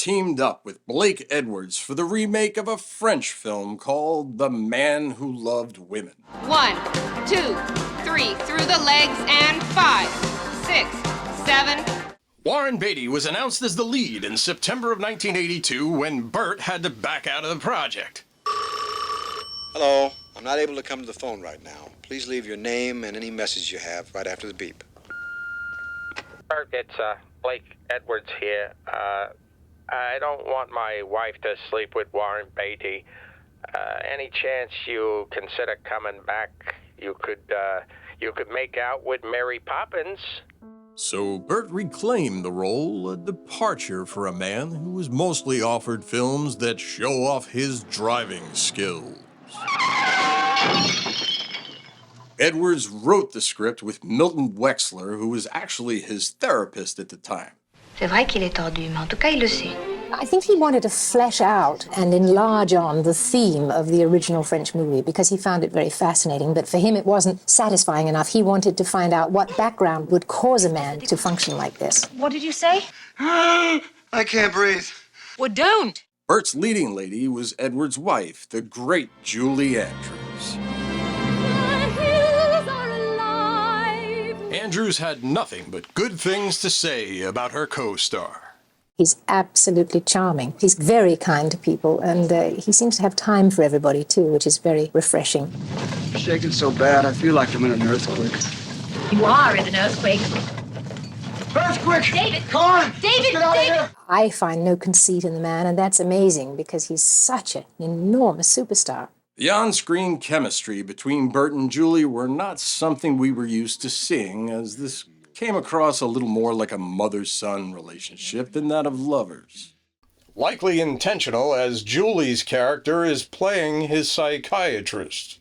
teamed up with Blake Edwards for the remake of a French film called The Man Who Loved Women. 1, 2, 3, through the legs, and 5, 6, 7. Warren Beatty was announced as the lead in September of 1982 when Burt had to back out of the project. Hello, I'm not able to come to the phone right now. Please leave your name and any message you have right after the beep. Burt, it's Blake Edwards here. I don't want my wife to sleep with Warren Beatty. Any chance you consider coming back? You could make out with Mary Poppins. So Burt reclaimed the role, a departure for a man who was mostly offered films that show off his driving skills. Edwards wrote the script with Milton Wexler, who was actually his therapist at the time. C'est vrai qu'il est tordu, mais en tout cas, il le sait. I think he wanted to flesh out and enlarge on the theme of the original French movie because he found it very fascinating, but for him it wasn't satisfying enough. He wanted to find out what background would cause a man to function like this. What did you say? I can't breathe. Well, don't. Burt's leading lady was Edwards' wife, the great Julie Andrews. Andrews had nothing but good things to say about her co-star. He's absolutely charming. He's very kind to people, and he seems to have time for everybody, too, which is very refreshing. I'm shaking so bad, I feel like I'm in an earthquake. You are in an earthquake. Earthquake! David! Come on! David! Get out of here! I find no conceit in the man, and that's amazing because he's such an enormous superstar. The on-screen chemistry between Burt and Julie were not something we were used to seeing, as this came across a little more like a mother-son relationship than that of lovers. Likely intentional, as Julie's character is playing his psychiatrist.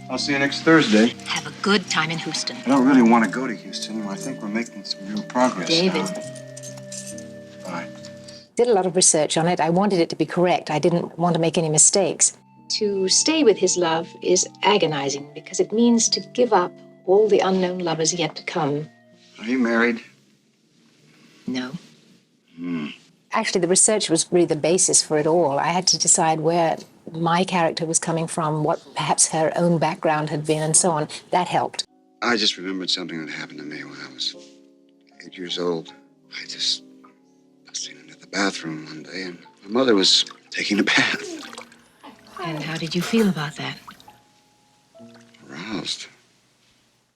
I'll see you next Thursday. Have a good time in Houston. I don't really want to go to Houston. I think we're making some real progress. David. Bye. Did a lot of research on it. I wanted it to be correct. I didn't want to make any mistakes. To stay with his love is agonizing because it means to give up all the unknown lovers yet to come. Are you married? No. Actually, the research was really the basis for it all. I had to decide where my character was coming from, what perhaps her own background had been, and so on. That helped. I just remembered something that happened to me when I was 8 years old. I seen into the bathroom one day, and my mother was taking a bath. And how did you feel about that? Aroused.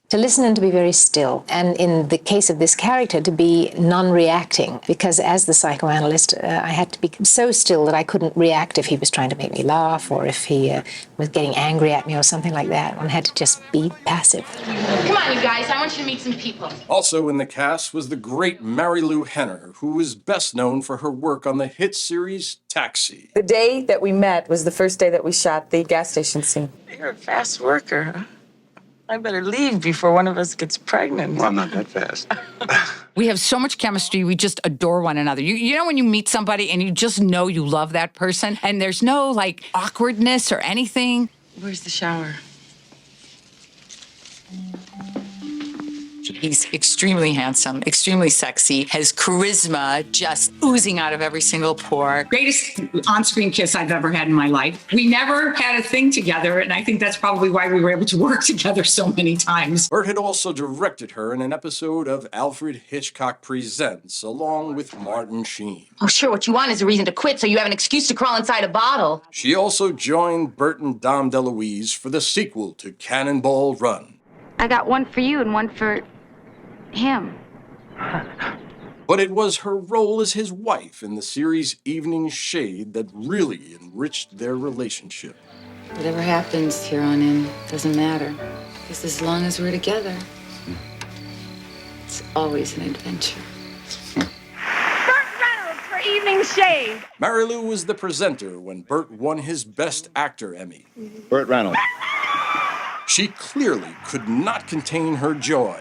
To listen and to be very still, and in the case of this character, to be non-reacting, because as the psychoanalyst, I had to be so still that I couldn't react if he was trying to make me laugh or if he was getting angry at me or something like that. One had to just be passive. Come on, you guys. I want you to meet some people. Also in the cast was the great Marilou Henner, who was best known for her work on the hit series Taxi. The day that we met was the first day that we shot the gas station scene. You're a fast worker, huh? I better leave before one of us gets pregnant. Well, I'm not that fast. We have so much chemistry. We just adore one another. You know when you meet somebody and you just know you love that person and there's no, like, awkwardness or anything? Where's the shower? He's extremely handsome, extremely sexy, has charisma just oozing out of every single pore. Greatest on-screen kiss I've ever had in my life. We never had a thing together, and I think that's probably why we were able to work together so many times. Burt had also directed her in an episode of Alfred Hitchcock Presents, along with Martin Sheen. Oh, sure, what you want is a reason to quit so you have an excuse to crawl inside a bottle. She also joined Burt and Dom DeLuise for the sequel to Cannonball Run. I got one for you and one for him. But it was her role as his wife in the series Evening Shade that really enriched their relationship. Whatever happens here on in doesn't matter. Because as long as we're together, it's always an adventure. Burt Reynolds for Evening Shade. Marilou was the presenter when Burt won his Best Actor Emmy. Burt Reynolds. She clearly could not contain her joy.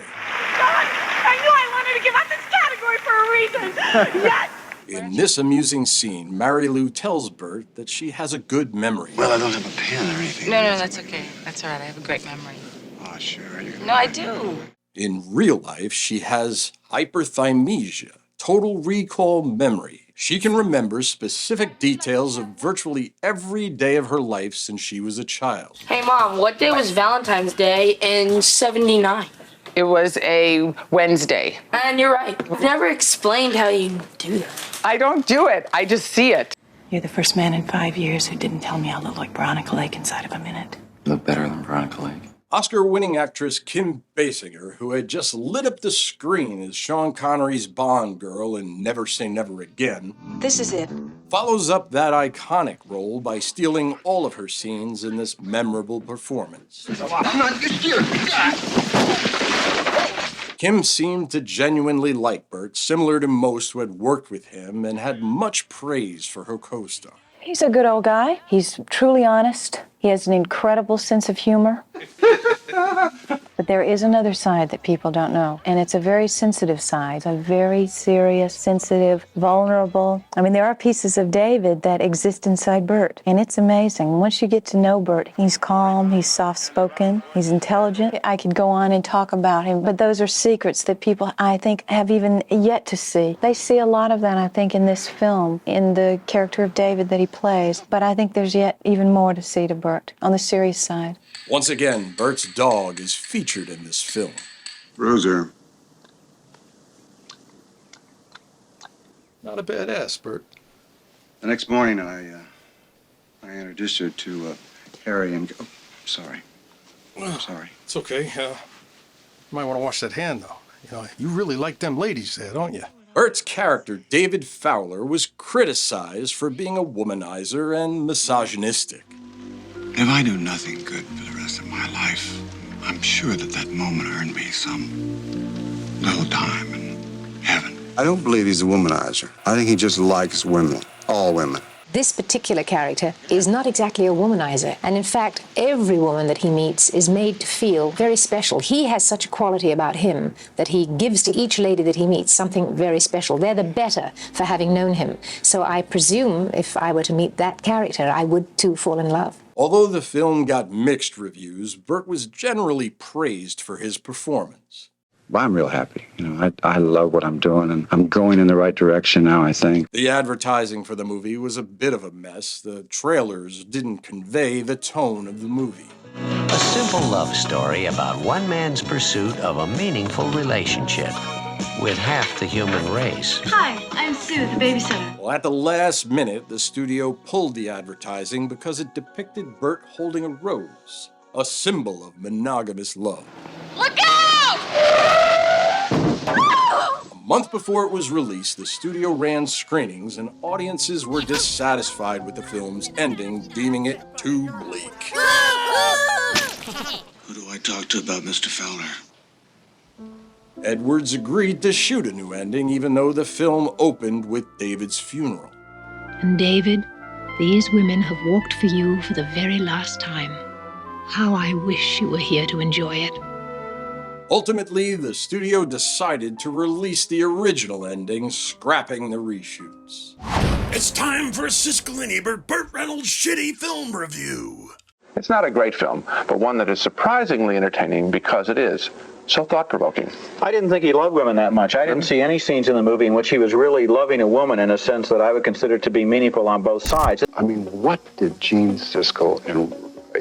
Yes! In this amusing scene, Marilou tells Burt that she has a good memory. Well, I don't have a pen or anything. No, that's okay. That's all right. I have a great memory. Oh, sure. No, I do. In real life, she has hyperthymesia, total recall memory. She can remember specific details of virtually every day of her life since she was a child. Hey, Mom, what day was Valentine's Day in '79? It was a Wednesday. And you're right. You've never explained how you do that. I don't do it. I just see it. You're the first man in 5 years who didn't tell me I look like Veronica Lake inside of a minute. Look better than Veronica Lake. Oscar-winning actress Kim Basinger, who had just lit up the screen as Sean Connery's Bond girl in Never Say Never Again, This is it. follows up that iconic role by stealing all of her scenes in this memorable performance. I'm not used to Kim seemed to genuinely like Burt, similar to most who had worked with him, and had much praise for her co-star. He's a good old guy. He's truly honest. He has an incredible sense of humor. But there is another side that people don't know, and it's a very sensitive side, a very serious, sensitive, vulnerable. I mean, there are pieces of David that exist inside Burt, and it's amazing. Once you get to know Burt, he's calm, he's soft-spoken, he's intelligent. I could go on and talk about him, but those are secrets that people, I think, have even yet to see. They see a lot of that, I think, in this film, in the character of David that he plays, but I think there's yet even more to see to Burt on the serious side. Once again, Burt's dog is featured in this film. Bruiser. Not a bad ass, Burt. The next morning, I introduced her to Harry and... Oh, sorry. I'm sorry. It's okay. You might want to wash that hand, though. You know, you really like them ladies there, don't you? Burt's character, David Fowler, was criticized for being a womanizer and misogynistic. If I do nothing good for the rest of my life, I'm sure that moment earned me some little time in heaven. I don't believe he's a womanizer. I think he just likes women, all women. This particular character is not exactly a womanizer, and in fact, every woman that he meets is made to feel very special. He has such a quality about him that he gives to each lady that he meets something very special. They're the better for having known him. So I presume if I were to meet that character, I would too fall in love. Although the film got mixed reviews, Burt was generally praised for his performance. Well, I'm real happy. You know, I love what I'm doing, and I'm going in the right direction now, I think. The advertising for the movie was a bit of a mess. The trailers didn't convey the tone of the movie. A simple love story about one man's pursuit of a meaningful relationship with half the human race. Hi, I'm Sue, the babysitter. Well, at the last minute, the studio pulled the advertising because it depicted Burt holding a rose, a symbol of monogamous love. Look out! A month before it was released, the studio ran screenings and audiences were dissatisfied with the film's ending, deeming it too bleak. Who do I talk to about Mr. Fowler? Edwards agreed to shoot a new ending, even though the film opened with David's funeral. And David, these women have walked for you for the very last time. How I wish you were here to enjoy it. Ultimately, the studio decided to release the original ending, scrapping the reshoots. It's time for a Siskel and Ebert Burt Reynolds shitty film review. It's not a great film, but one that is surprisingly entertaining because it is so thought-provoking. I didn't think he loved women that much. I didn't see any scenes in the movie in which he was really loving a woman in a sense that I would consider to be meaningful on both sides. I mean, what did Gene Siskel and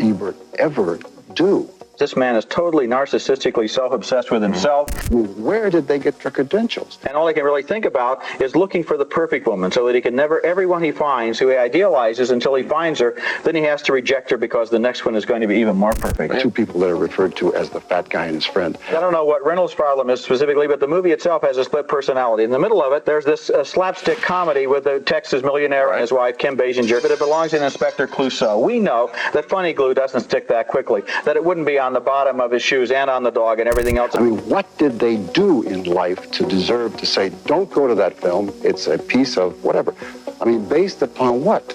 Ebert ever do? This man is totally narcissistically self-obsessed with himself. Where did they get their credentials? And all he can really think about is looking for the perfect woman so that he can never, everyone he finds, who he idealizes until he finds her, then he has to reject her because the next one is going to be even more perfect. Two people that are referred to as the fat guy and his friend. I don't know what Reynolds' problem is specifically, but the movie itself has a split personality. In the middle of it, there's this slapstick comedy with the Texas millionaire and his wife, Kim Basinger, but it belongs in Inspector Clouseau. We know that funny glue doesn't stick that quickly, that it wouldn't be on the bottom of his shoes and on the dog and everything else. I mean, what did they do in life to deserve to say, don't go to that film, it's a piece of whatever? I mean, based upon what?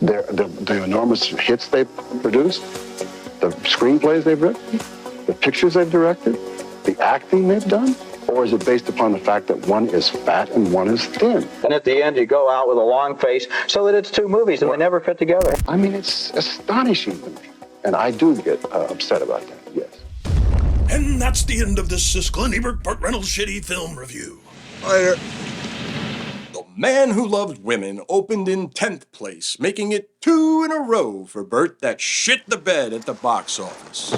The enormous hits they've produced? The screenplays they've written? The pictures they've directed? The acting they've done? Or is it based upon the fact that one is fat and one is thin? And at the end, you go out with a long face so that it's two movies and they never fit together. I mean, it's astonishing to me. And I do get upset about that, yes. And that's the end of this Siskel and Ebert Burt Reynolds shitty film review. Later. Man Who Loved Women opened in 10th place, making it 2 in a row for Burt that shit the bed at the box office.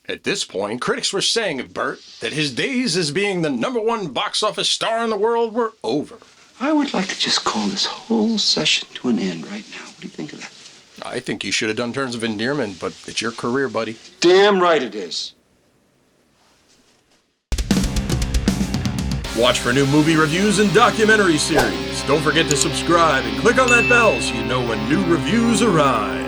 At this point, critics were saying of Burt that his days as being the #1 box office star in the world were over. I would like to just call this whole session to an end right now. What do you think of that? I think you should have done Terms of Endearment, but it's your career, buddy. Damn right it is. Watch for new movie reviews and documentary series. Don't forget to subscribe and click on that bell so you know when new reviews arrive.